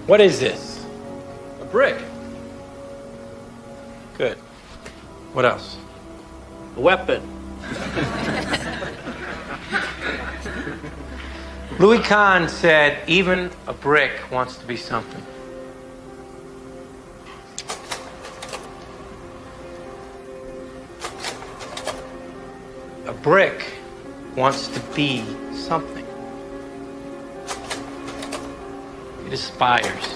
What is this? A brick. Good. What else? A weapon. Louis Kahn said, even a brick wants to be something. A brick wants to be something. It aspires.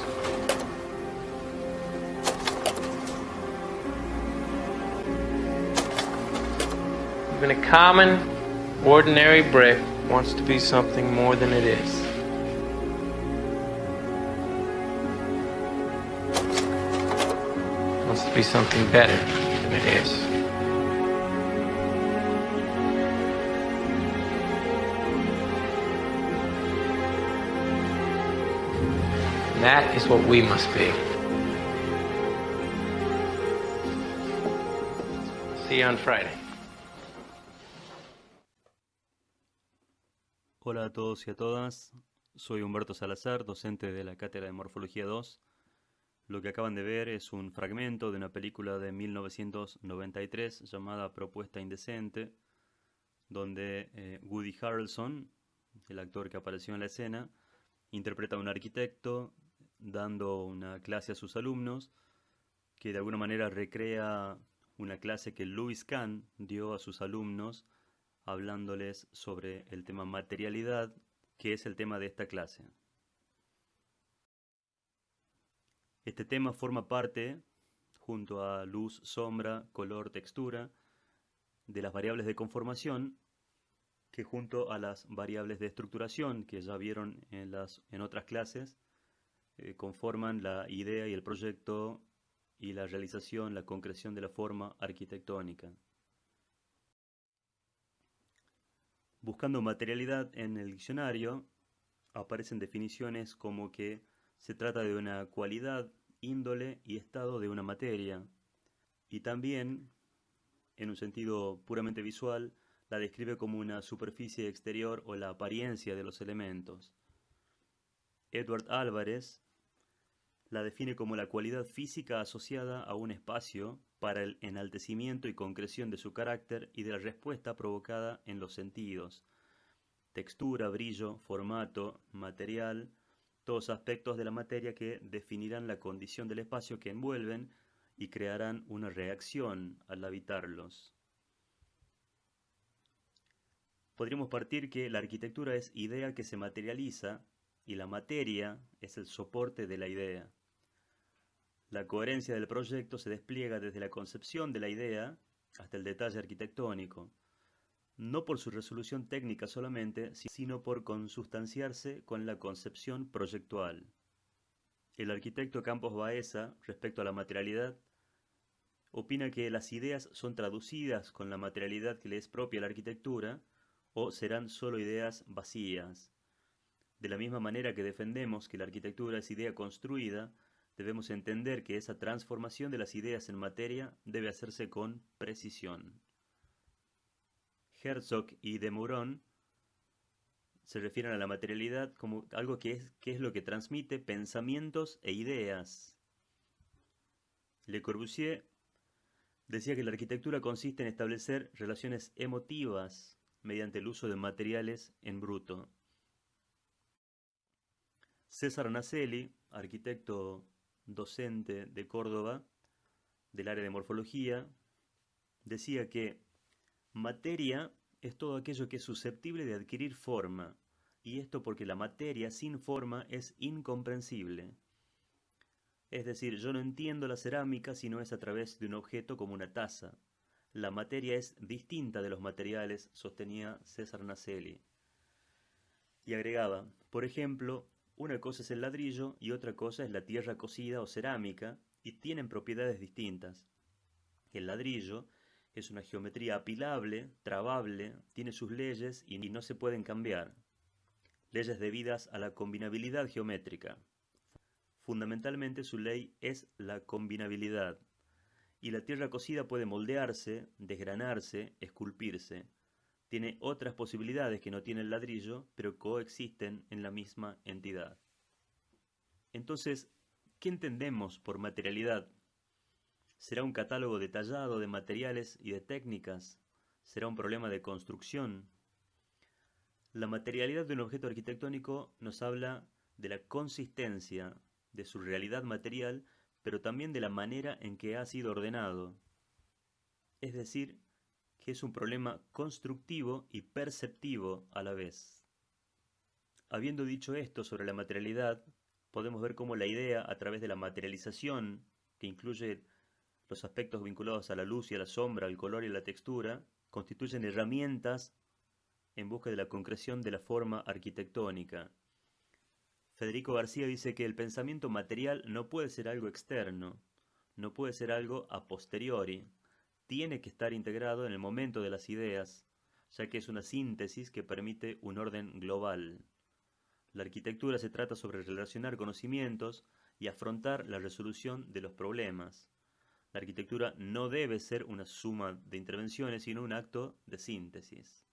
Even a common, ordinary brick wants to be something more than it is. Wants to be something better than it is. And that is what we must be. See you on Friday. Hola a todos y a todas, soy Humberto Salazar, docente de la Cátedra de Morfología 2. Lo que acaban de ver es un fragmento de una película de 1993 llamada Propuesta Indecente, donde Woody Harrelson, el actor que apareció en la escena, interpreta a un arquitecto dando una clase a sus alumnos que de alguna manera recrea una clase que Louis Kahn dio a sus alumnos hablándoles sobre el tema materialidad, que es el tema de esta clase. Este tema forma parte, junto a luz, sombra, color, textura, de las variables de conformación, que junto a las variables de estructuración, que ya vieron en otras clases, conforman la idea y el proyecto y la realización, la concreción de la forma arquitectónica. Buscando materialidad en el diccionario, aparecen definiciones como que se trata de una cualidad, índole y estado de una materia. Y también, en un sentido puramente visual, la describe como una superficie exterior o la apariencia de los elementos. Edward Álvarez la define como la cualidad física asociada a un espacio para el enaltecimiento y concreción de su carácter y de la respuesta provocada en los sentidos. Textura, brillo, formato, material, todos aspectos de la materia que definirán la condición del espacio que envuelven y crearán una reacción al habitarlos. Podríamos partir que la arquitectura es idea que se materializa y la materia es el soporte de la idea. La coherencia del proyecto se despliega desde la concepción de la idea hasta el detalle arquitectónico, no por su resolución técnica solamente, sino por consustanciarse con la concepción proyectual. El arquitecto Campos Baeza, respecto a la materialidad, opina que las ideas son traducidas con la materialidad que le es propia a la arquitectura o serán solo ideas vacías. De la misma manera que defendemos que la arquitectura es idea construida, debemos entender que esa transformación de las ideas en materia debe hacerse con precisión. Herzog y de Meuron se refieren a la materialidad como algo que es lo que transmite pensamientos e ideas. Le Corbusier decía que la arquitectura consiste en establecer relaciones emotivas mediante el uso de materiales en bruto. César Naselli, arquitecto docente de Córdoba, del área de morfología, decía que materia es todo aquello que es susceptible de adquirir forma, y esto porque la materia sin forma es incomprensible. Es decir, yo no entiendo la cerámica si no es a través de un objeto como una taza. La materia es distinta de los materiales, sostenía César Naselli. Y agregaba, por ejemplo, una cosa es el ladrillo y otra cosa es la tierra cocida o cerámica, y tienen propiedades distintas. El ladrillo es una geometría apilable, trabable, tiene sus leyes y no se pueden cambiar. Leyes debidas a la combinabilidad geométrica. Fundamentalmente su ley es la combinabilidad. Y la tierra cocida puede moldearse, desgranarse, esculpirse. Tiene otras posibilidades que no tiene el ladrillo, pero coexisten en la misma entidad. Entonces, ¿qué entendemos por materialidad? ¿Será un catálogo detallado de materiales y de técnicas? ¿Será un problema de construcción? La materialidad de un objeto arquitectónico nos habla de la consistencia de su realidad material, pero también de la manera en que ha sido ordenado. Es decir, que es un problema constructivo y perceptivo a la vez. Habiendo dicho esto sobre la materialidad, podemos ver cómo la idea, a través de la materialización, que incluye los aspectos vinculados a la luz y a la sombra, al color y a la textura, constituyen herramientas en busca de la concreción de la forma arquitectónica. Federico García dice que el pensamiento material no puede ser algo externo, no puede ser algo a posteriori, tiene que estar integrado en el momento de las ideas, ya que es una síntesis que permite un orden global. La arquitectura se trata sobre relacionar conocimientos y afrontar la resolución de los problemas. La arquitectura no debe ser una suma de intervenciones, sino un acto de síntesis.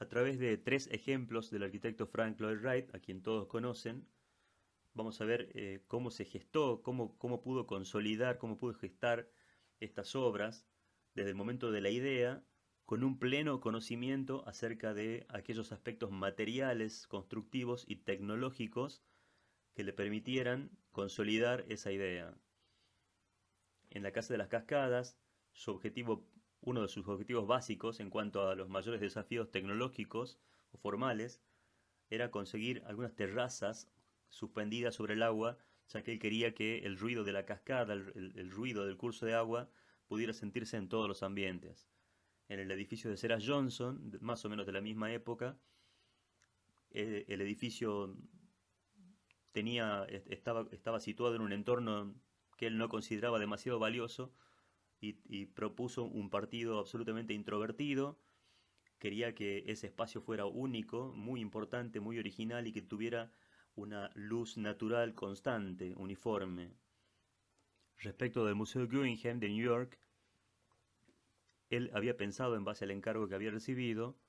A través de 3 ejemplos del arquitecto Frank Lloyd Wright, a quien todos conocen, vamos a ver cómo se gestó, cómo pudo consolidar, cómo pudo gestar estas obras desde el momento de la idea, con un pleno conocimiento acerca de aquellos aspectos materiales, constructivos y tecnológicos que le permitieran consolidar esa idea. En la Casa de las Cascadas, uno de sus objetivos básicos en cuanto a los mayores desafíos tecnológicos o formales era conseguir algunas terrazas suspendidas sobre el agua, ya que él quería que el ruido de la cascada, el ruido del curso de agua, pudiera sentirse en todos los ambientes. En el edificio de Sarah Johnson, más o menos de la misma época, el edificio estaba situado en un entorno que él no consideraba demasiado valioso y propuso un partido absolutamente introvertido. Quería que ese espacio fuera único, muy importante, muy original y que tuviera una luz natural constante, uniforme. Respecto del Museo Guggenheim de New York, él había pensado, en base al encargo que había recibido,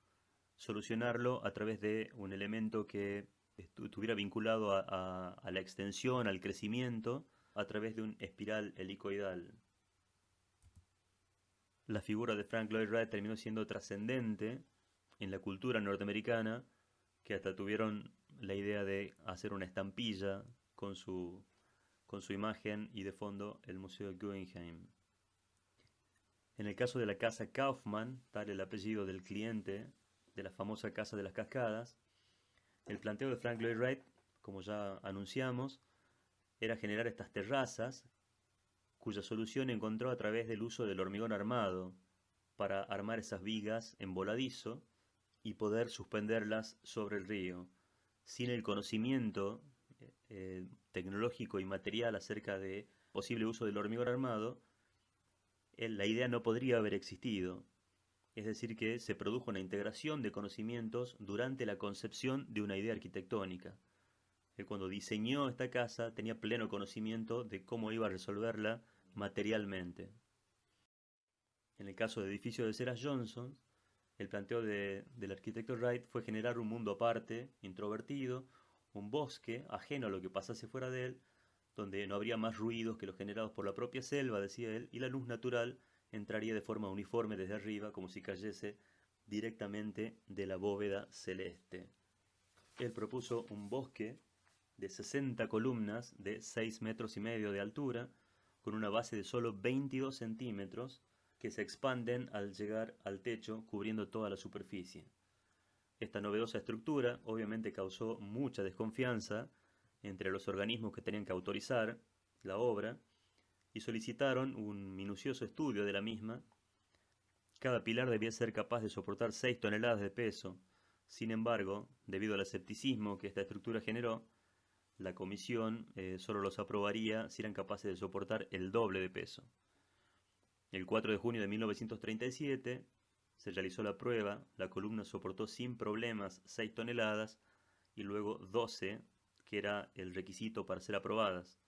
solucionarlo a través de un elemento que estuviera vinculado a la extensión, al crecimiento, a través de un espiral helicoidal. La figura de Frank Lloyd Wright terminó siendo trascendente en la cultura norteamericana, que hasta tuvieron la idea de hacer una estampilla con su imagen y de fondo el Museo Guggenheim. En el caso de la Casa Kaufmann, tal el apellido del cliente de la famosa Casa de las Cascadas, el planteo de Frank Lloyd Wright, como ya anunciamos, era generar estas terrazas, cuya solución encontró a través del uso del hormigón armado para armar esas vigas en voladizo y poder suspenderlas sobre el río. Sin el conocimiento tecnológico y material acerca de posible uso del hormigón armado, la idea no podría haber existido. Es decir, que se produjo una integración de conocimientos durante la concepción de una idea arquitectónica. Él, cuando diseñó esta casa, tenía pleno conocimiento de cómo iba a resolverla materialmente. En el caso del edificio de Sarah Johnson, el planteo del arquitecto Wright fue generar un mundo aparte, introvertido, un bosque ajeno a lo que pasase fuera de él, donde no habría más ruidos que los generados por la propia selva, decía él, y la luz natural entraría de forma uniforme desde arriba, como si cayese directamente de la bóveda celeste. Él propuso un bosque de 60 columnas de 6,5 metros de altura, con una base de solo 22 centímetros, que se expanden al llegar al techo, cubriendo toda la superficie. Esta novedosa estructura obviamente causó mucha desconfianza entre los organismos que tenían que autorizar la obra y solicitaron un minucioso estudio de la misma. Cada pilar debía ser capaz de soportar 6 toneladas de peso. Sin embargo, debido al escepticismo que esta estructura generó, la comisión solo los aprobaría si eran capaces de soportar el doble de peso. El 4 de junio de 1937 se realizó la prueba, la columna soportó sin problemas 6 toneladas y luego 12, que era el requisito para ser aprobadas.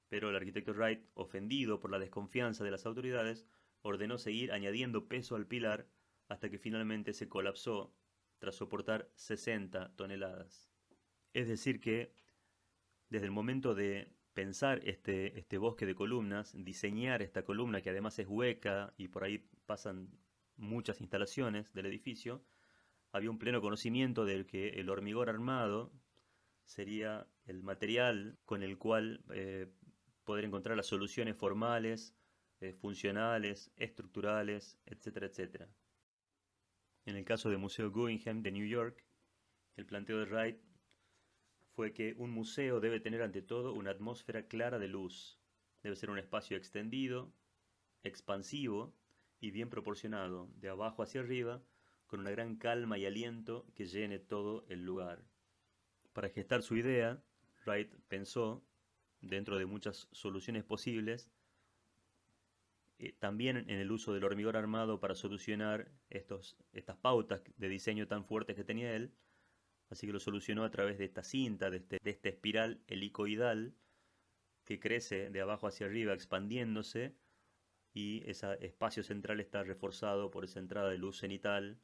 Pero el arquitecto Wright, ofendido por la desconfianza de las autoridades, ordenó seguir añadiendo peso al pilar hasta que finalmente se colapsó tras soportar 60 toneladas. Es decir que Desde el momento de pensar este bosque de columnas, diseñar esta columna que además es hueca y por ahí pasan muchas instalaciones del edificio, había un pleno conocimiento de que el hormigón armado sería el material con el cual poder encontrar las soluciones formales, funcionales, estructurales, etcétera, etcétera. En el caso del Museo Guggenheim de New York, el planteo de Wright fue que un museo debe tener ante todo una atmósfera clara de luz. Debe ser un espacio extendido, expansivo y bien proporcionado, de abajo hacia arriba, con una gran calma y aliento que llene todo el lugar. Para gestar su idea, Wright pensó, dentro de muchas soluciones posibles, también en el uso del hormigón armado para solucionar estas pautas de diseño tan fuertes que tenía él. Así que lo solucionó a través de esta cinta, de esta espiral helicoidal que crece de abajo hacia arriba expandiéndose, y ese espacio central está reforzado por esa entrada de luz cenital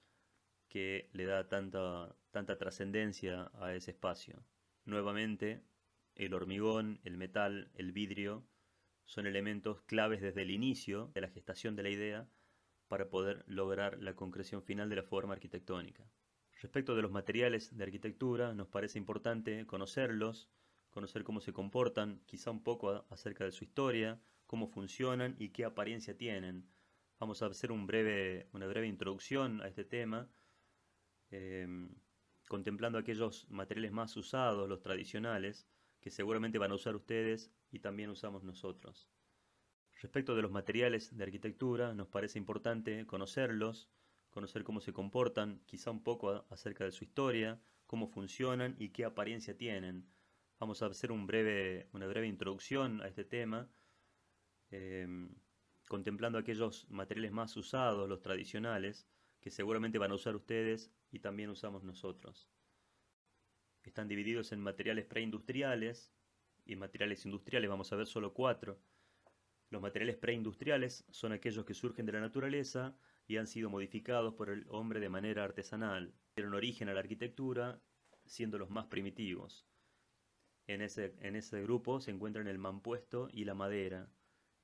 que le da tanta trascendencia a ese espacio. Nuevamente, el hormigón, el metal, el vidrio son elementos claves desde el inicio de la gestación de la idea para poder lograr la concreción final de la forma arquitectónica. Respecto de los materiales de arquitectura, nos parece importante conocerlos, conocer cómo se comportan, quizá un poco acerca de su historia, cómo funcionan y qué apariencia tienen. Vamos a hacer una breve introducción a este tema, contemplando aquellos materiales más usados, los tradicionales, que seguramente van a usar ustedes y también usamos nosotros. Respecto de los materiales de arquitectura, nos parece importante conocerlos, conocer cómo se comportan, quizá un poco acerca de su historia, cómo funcionan y qué apariencia tienen. Vamos a hacer una breve introducción a este tema, contemplando aquellos materiales más usados, los tradicionales, que seguramente van a usar ustedes y también usamos nosotros. Están divididos en materiales preindustriales y materiales industriales. Vamos a ver solo 4. Los materiales preindustriales son aquellos que surgen de la naturaleza y han sido modificados por el hombre de manera artesanal. Dieron origen a la arquitectura, siendo los más primitivos. En ese grupo se encuentran el mampuesto y la madera.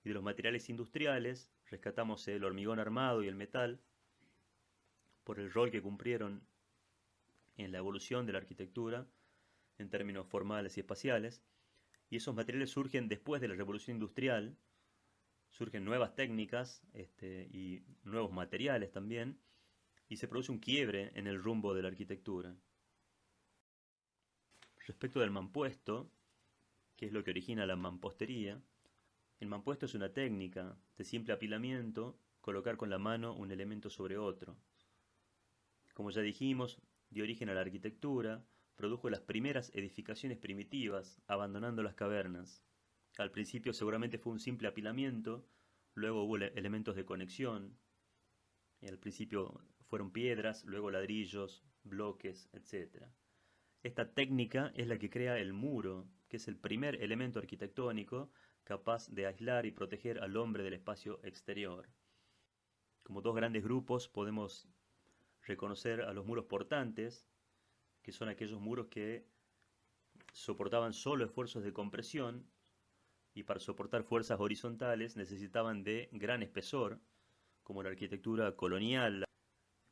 Y de los materiales industriales rescatamos el hormigón armado y el metal, por el rol que cumplieron en la evolución de la arquitectura en términos formales y espaciales. Y esos materiales surgen después de la revolución industrial. Surgen nuevas técnicas y nuevos materiales también, y se produce un quiebre en el rumbo de la arquitectura. Respecto del mampuesto, que es lo que origina la mampostería, el mampuesto es una técnica de simple apilamiento, colocar con la mano un elemento sobre otro. Como ya dijimos, dio origen a la arquitectura, produjo las primeras edificaciones primitivas, abandonando las cavernas. Al principio seguramente fue un simple apilamiento, luego hubo elementos de conexión, y al principio fueron piedras, luego ladrillos, bloques, etc. Esta técnica es la que crea el muro, que es el primer elemento arquitectónico capaz de aislar y proteger al hombre del espacio exterior. Como dos grandes grupos podemos reconocer a los muros portantes, que son aquellos muros que soportaban solo esfuerzos de compresión, y para soportar fuerzas horizontales necesitaban de gran espesor, como la arquitectura colonial.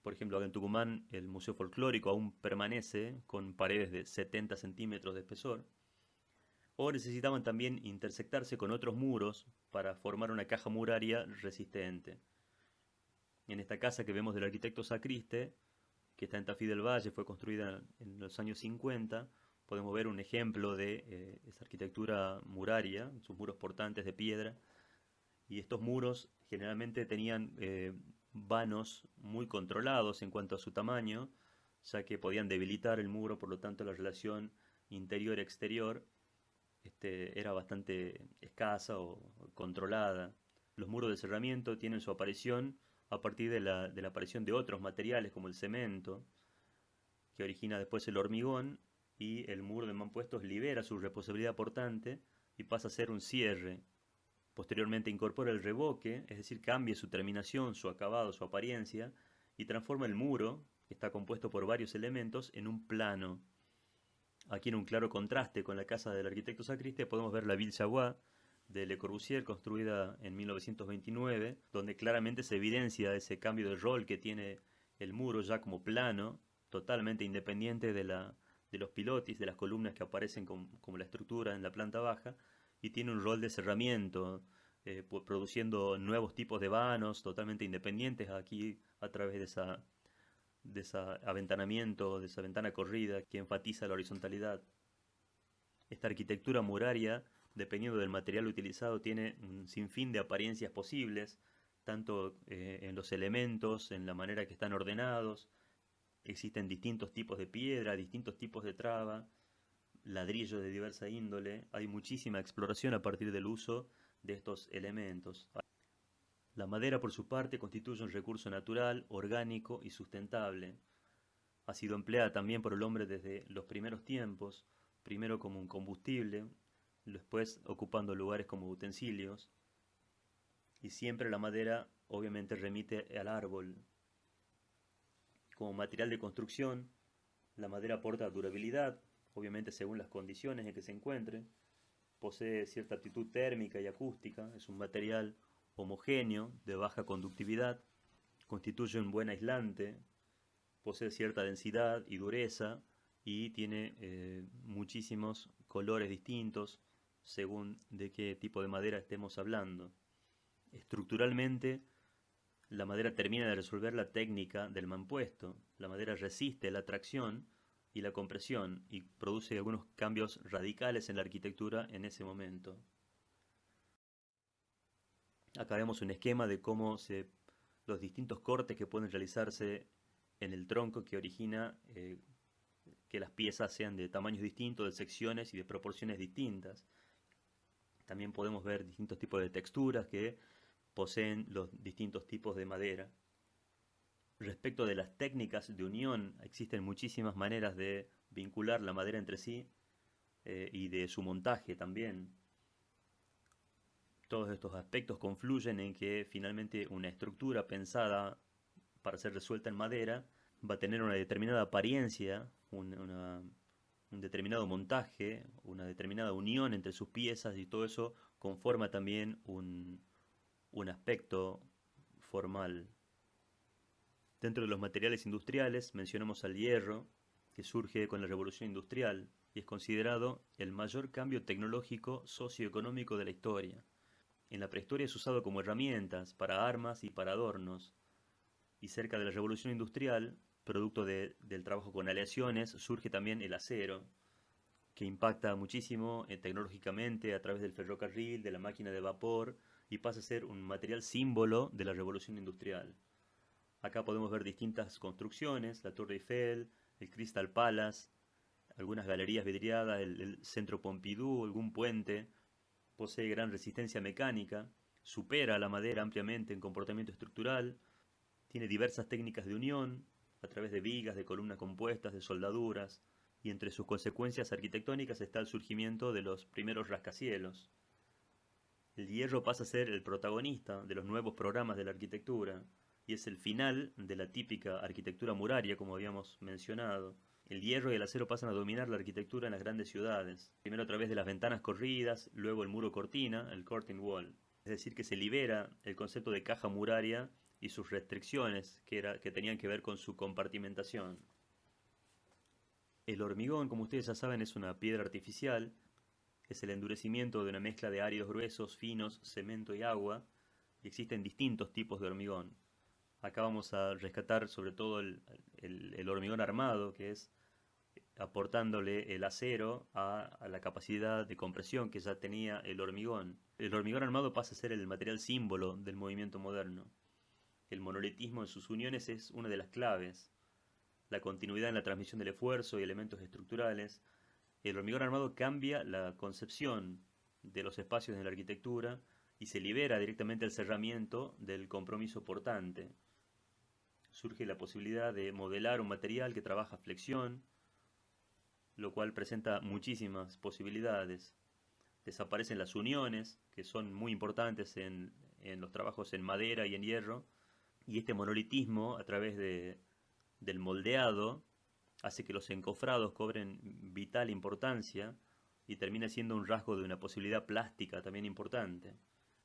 Por ejemplo, acá en Tucumán el Museo Folclórico aún permanece con paredes de 70 centímetros de espesor. O necesitaban también intersectarse con otros muros para formar una caja muraria resistente. En esta casa que vemos del arquitecto Sacriste, que está en Tafí del Valle, fue construida en los años 50, podemos ver un ejemplo de esa arquitectura muraria, sus muros portantes de piedra. Y estos muros generalmente tenían vanos muy controlados en cuanto a su tamaño, ya que podían debilitar el muro, por lo tanto la relación interior-exterior era bastante escasa o controlada. Los muros de cerramiento tienen su aparición a partir de la aparición de otros materiales como el cemento, que origina después el hormigón, y el muro de mampuestos libera su reposibilidad portante y pasa a ser un cierre. Posteriormente incorpora el revoque, es decir, cambia su terminación, su acabado, su apariencia, y transforma el muro, que está compuesto por varios elementos, en un plano. Aquí en un claro contraste con la casa del arquitecto Sacriste podemos ver la Ville Savoie de Le Corbusier, construida en 1929, donde claramente se evidencia ese cambio de rol que tiene el muro ya como plano, totalmente independiente de los pilotis, de las columnas que aparecen como la estructura en la planta baja, y tiene un rol de cerramiento, produciendo nuevos tipos de vanos totalmente independientes aquí a través de ese aventanamiento, de esa ventana corrida que enfatiza la horizontalidad. Esta arquitectura muraria, dependiendo del material utilizado, tiene un sinfín de apariencias posibles, tanto en los elementos, en la manera que están ordenados. Existen distintos tipos de piedra, distintos tipos de traba, ladrillos de diversa índole. Hay muchísima exploración a partir del uso de estos elementos. La madera, por su parte, constituye un recurso natural, orgánico y sustentable. Ha sido empleada también por el hombre desde los primeros tiempos, primero como un combustible, después ocupando lugares como utensilios, y siempre la madera obviamente remite al árbol. Como material de construcción, la madera aporta durabilidad, obviamente según las condiciones en que se encuentre, posee cierta aptitud térmica y acústica, es un material homogéneo, de baja conductividad, constituye un buen aislante, posee cierta densidad y dureza y tiene muchísimos colores distintos según de qué tipo de madera estemos hablando. Estructuralmente, la madera termina de resolver la técnica del mampuesto. La madera resiste la tracción y la compresión y produce algunos cambios radicales en la arquitectura en ese momento. Acá vemos un esquema de cómo los distintos cortes que pueden realizarse en el tronco que origina que las piezas sean de tamaños distintos, de secciones y de proporciones distintas. También podemos ver distintos tipos de texturas que poseen los distintos tipos de madera. Respecto de las técnicas de unión, existen muchísimas maneras de vincular la madera entre sí y de su montaje también. Todos estos aspectos confluyen en que finalmente una estructura pensada para ser resuelta en madera va a tener una determinada apariencia, un determinado montaje, una determinada unión entre sus piezas y todo eso conforma también un aspecto formal. Dentro de los materiales industriales mencionamos al hierro, que surge con la revolución industrial y es considerado el mayor cambio tecnológico socioeconómico de la historia. En la prehistoria es usado como herramientas para armas y para adornos, y cerca de la revolución industrial, producto del trabajo con aleaciones, surge también el acero, que impacta muchísimo tecnológicamente a través del ferrocarril, de la máquina de vapor, y pasa a ser un material símbolo de la revolución industrial. Acá podemos ver distintas construcciones, la Torre Eiffel, el Crystal Palace, algunas galerías vidriadas, el Centro Pompidou, algún puente. Posee gran resistencia mecánica, supera a la madera ampliamente en comportamiento estructural, tiene diversas técnicas de unión, a través de vigas, de columnas compuestas, de soldaduras, y entre sus consecuencias arquitectónicas está el surgimiento de los primeros rascacielos. El hierro pasa a ser el protagonista de los nuevos programas de la arquitectura, y es el final de la típica arquitectura muraria, como habíamos mencionado. El hierro y el acero pasan a dominar la arquitectura en las grandes ciudades, primero a través de las ventanas corridas, luego el muro cortina, el curtain wall. Es decir, que se libera el concepto de caja muraria y sus restricciones que tenían que ver con su compartimentación. El hormigón, como ustedes ya saben, es una piedra artificial, es el endurecimiento de una mezcla de áridos gruesos, finos, cemento y agua, y existen distintos tipos de hormigón. Acá vamos a rescatar sobre todo el hormigón armado, que es aportándole el acero a la capacidad de compresión que ya tenía el hormigón. El hormigón armado pasa a ser el material símbolo del movimiento moderno. El monolitismo en sus uniones es una de las claves. La continuidad en la transmisión del esfuerzo y elementos estructurales. El hormigón armado cambia la concepción de los espacios en la arquitectura y se libera directamente el cerramiento del compromiso portante. Surge la posibilidad de modelar un material que trabaja flexión, lo cual presenta muchísimas posibilidades. Desaparecen las uniones, que son muy importantes en los trabajos en madera y en hierro, y este monolitismo, a través del moldeado, hace que los encofrados cobren vital importancia y termina siendo un rasgo de una posibilidad plástica también importante.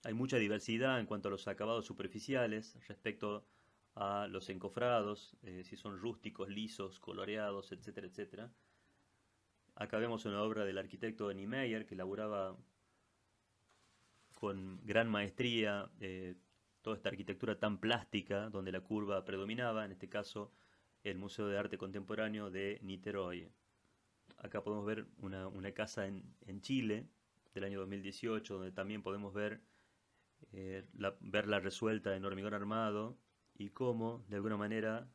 Hay mucha diversidad en cuanto a los acabados superficiales respecto a los encofrados, si son rústicos, lisos, coloreados, etcétera, etcétera. Acá vemos una obra del arquitecto Niemeyer que elaboraba con gran maestría toda esta arquitectura tan plástica donde la curva predominaba, en este caso el Museo de Arte Contemporáneo de Niterói. Acá podemos ver una casa en Chile del año 2018 donde también podemos ver verla resuelta en hormigón armado y cómo de alguna manera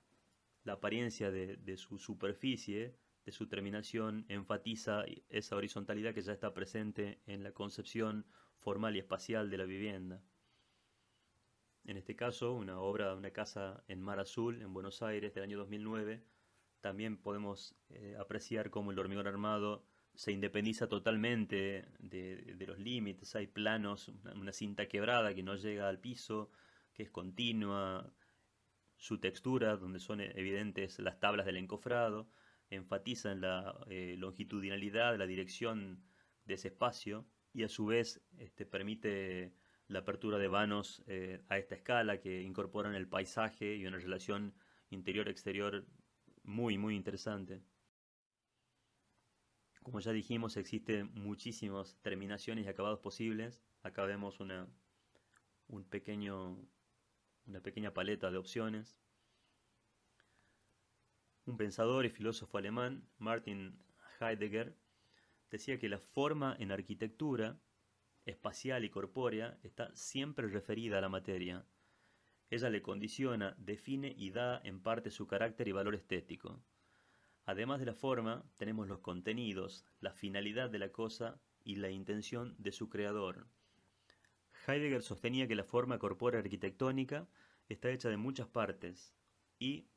la apariencia de su superficie, de su terminación, enfatiza esa horizontalidad que ya está presente en la concepción formal y espacial de la vivienda. En este caso, una obra de una casa en Mar Azul, en Buenos Aires, del año 2009, también podemos apreciar cómo el hormigón armado se independiza totalmente de los límites. Hay planos, una cinta quebrada que no llega al piso, que es continua, su textura, donde son evidentes las tablas del encofrado, enfatizan la longitudinalidad, la dirección de ese espacio y a su vez permite la apertura de vanos a esta escala que incorporan el paisaje y una relación interior-exterior muy, muy interesante. Como ya dijimos, existen muchísimas terminaciones y acabados posibles. Acá vemos una pequeña paleta de opciones. Un pensador y filósofo alemán, Martin Heidegger, decía que la forma en arquitectura, espacial y corpórea, está siempre referida a la materia. Ella le condiciona, define y da en parte su carácter y valor estético. Además de la forma, tenemos los contenidos, la finalidad de la cosa y la intención de su creador. Heidegger sostenía que la forma corpórea arquitectónica está hecha de muchas partes y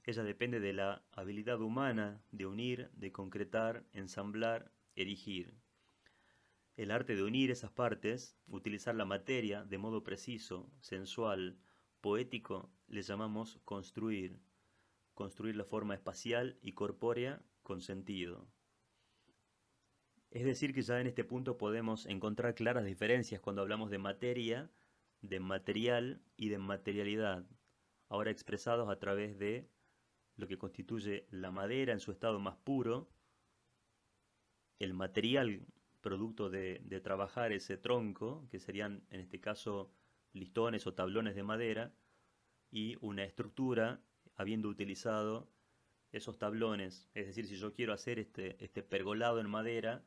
ella depende de la habilidad humana de unir, de concretar, ensamblar, erigir. El arte de unir esas partes, utilizar la materia de modo preciso, sensual, poético, le llamamos construir. Construir la forma espacial y corpórea con sentido. Es decir, que ya en este punto podemos encontrar claras diferencias cuando hablamos de materia, de material y de materialidad, ahora expresados a través de lo que constituye la madera en su estado más puro, el material producto de trabajar ese tronco, que serían en este caso listones o tablones de madera, y una estructura habiendo utilizado esos tablones. Es decir, si yo quiero hacer este pergolado en madera,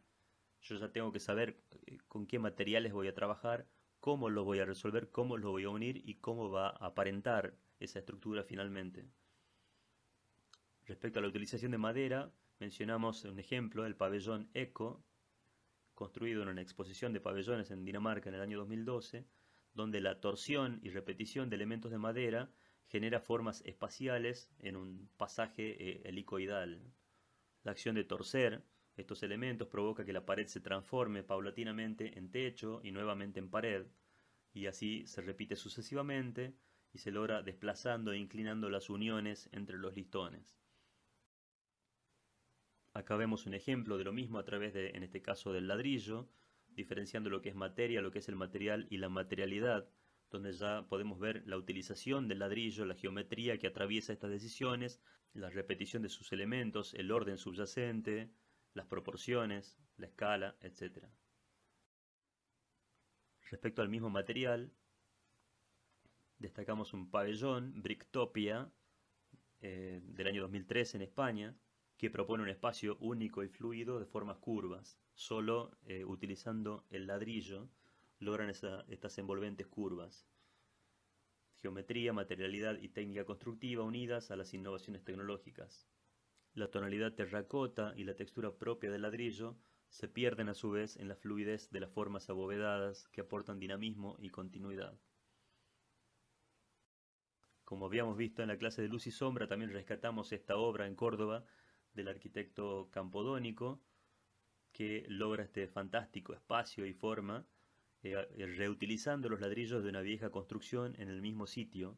yo ya tengo que saber con qué materiales voy a trabajar, cómo lo voy a resolver, cómo lo voy a unir y cómo va a aparentar esa estructura finalmente. Respecto a la utilización de madera, mencionamos un ejemplo, el pabellón Eco, construido en una exposición de pabellones en Dinamarca en el año 2012, donde la torsión y repetición de elementos de madera genera formas espaciales en un pasaje helicoidal. La acción de torcer estos elementos provoca que la pared se transforme paulatinamente en techo y nuevamente en pared, y así se repite sucesivamente y se logra desplazando e inclinando las uniones entre los listones. Acá vemos un ejemplo de lo mismo a través de, en este caso, del ladrillo, diferenciando lo que es materia, lo que es el material y la materialidad, donde ya podemos ver la utilización del ladrillo, la geometría que atraviesa estas decisiones, la repetición de sus elementos, el orden subyacente, las proporciones, la escala, etc. Respecto al mismo material, destacamos un pabellón, Bricktopia, del año 2013 en España, que propone un espacio único y fluido de formas curvas. Solo utilizando el ladrillo logran estas envolventes curvas. Geometría, materialidad y técnica constructiva unidas a las innovaciones tecnológicas. La tonalidad terracota y la textura propia del ladrillo se pierden a su vez en la fluidez de las formas abovedadas que aportan dinamismo y continuidad. Como habíamos visto en la clase de luz y sombra, también rescatamos esta obra en Córdoba del arquitecto Campodónico, que logra este fantástico espacio y forma, reutilizando los ladrillos de una vieja construcción en el mismo sitio.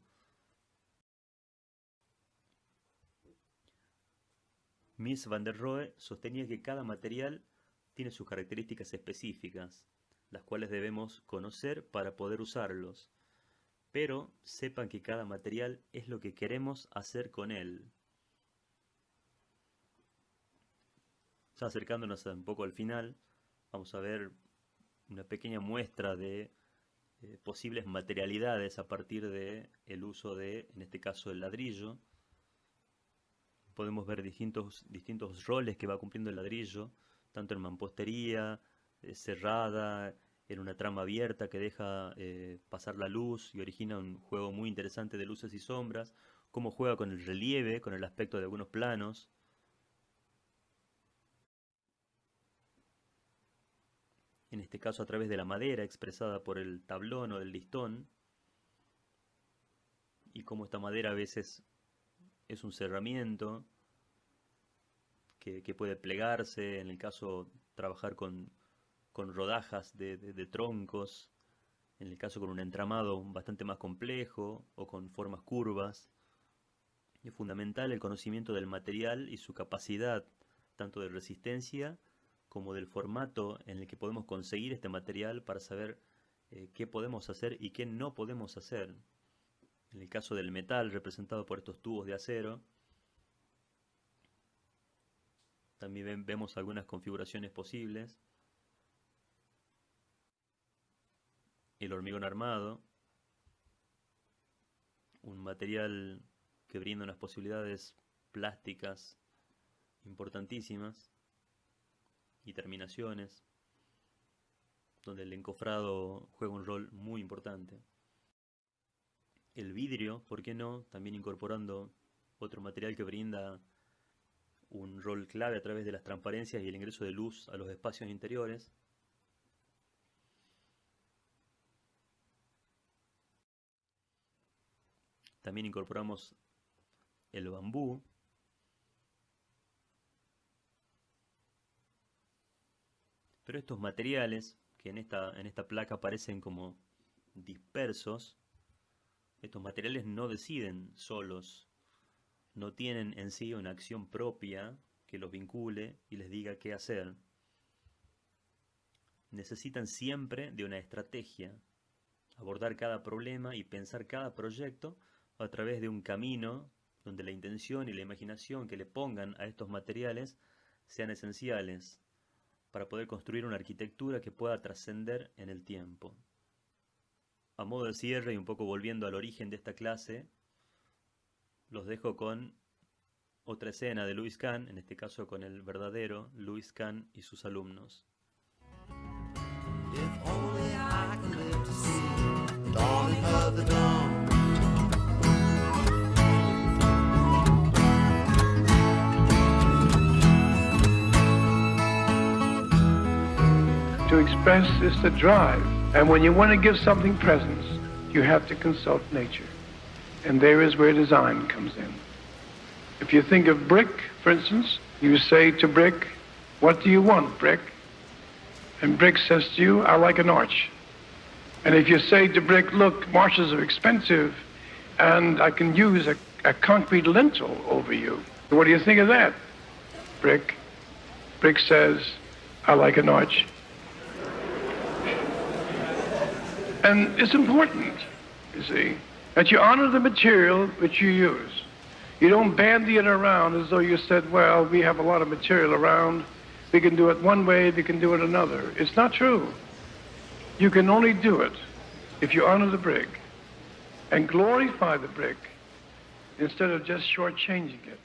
Mies van der Rohe sostenía que cada material tiene sus características específicas, las cuales debemos conocer para poder usarlos. Pero sepan que cada material es lo que queremos hacer con él. Ya acercándonos un poco al final, vamos a ver una pequeña muestra de posibles materialidades a partir del uso de, en este caso, el ladrillo. Podemos ver distintos roles que va cumpliendo el ladrillo, tanto en mampostería, cerrada, en una trama abierta que deja pasar la luz y origina un juego muy interesante de luces y sombras, cómo juega con el relieve, con el aspecto de algunos planos. En este caso a través de la madera expresada por el tablón o el listón, y cómo esta madera a veces es un cerramiento que puede plegarse, en el caso trabajar con rodajas de troncos, en el caso con un entramado bastante más complejo o con formas curvas. Es fundamental el conocimiento del material y su capacidad tanto de resistencia como del formato en el que podemos conseguir este material para saber qué podemos hacer y qué no podemos hacer. En el caso del metal, representado por estos tubos de acero, también vemos algunas configuraciones posibles. El hormigón armado, un material que brinda unas posibilidades plásticas importantísimas y terminaciones, donde el encofrado juega un rol muy importante. El vidrio, ¿por qué no? También incorporando otro material que brinda un rol clave a través de las transparencias y el ingreso de luz a los espacios interiores. También incorporamos el bambú, pero estos materiales que en esta placa parecen como dispersos, estos materiales no deciden solos, no tienen en sí una acción propia que los vincule y les diga qué hacer. Necesitan siempre de una estrategia, abordar cada problema y pensar cada proyecto a través de un camino donde la intención y la imaginación que le pongan a estos materiales sean esenciales para poder construir una arquitectura que pueda trascender en el tiempo. A modo de cierre y un poco volviendo al origen de esta clase, los dejo con otra escena de Louis Kahn, en este caso con el verdadero Louis Kahn y sus alumnos. If only I could live to see the dawning of the dawn. To express is to drive. And when you want to give something presence, you have to consult nature. And there is where design comes in. If you think of brick, for instance, you say to brick, "What do you want, brick?" And brick says to you, "I like an arch." And if you say to brick, "Look, marshes are expensive, and I can use a concrete lintel over you. What do you think of that, brick?" Brick says, "I like an arch." And it's important, you see, that you honor the material which you use. You don't bandy it around as though you said, well, we have a lot of material around. We can do it one way, we can do it another. It's not true. You can only do it if you honor the brick and glorify the brick instead of just shortchanging it.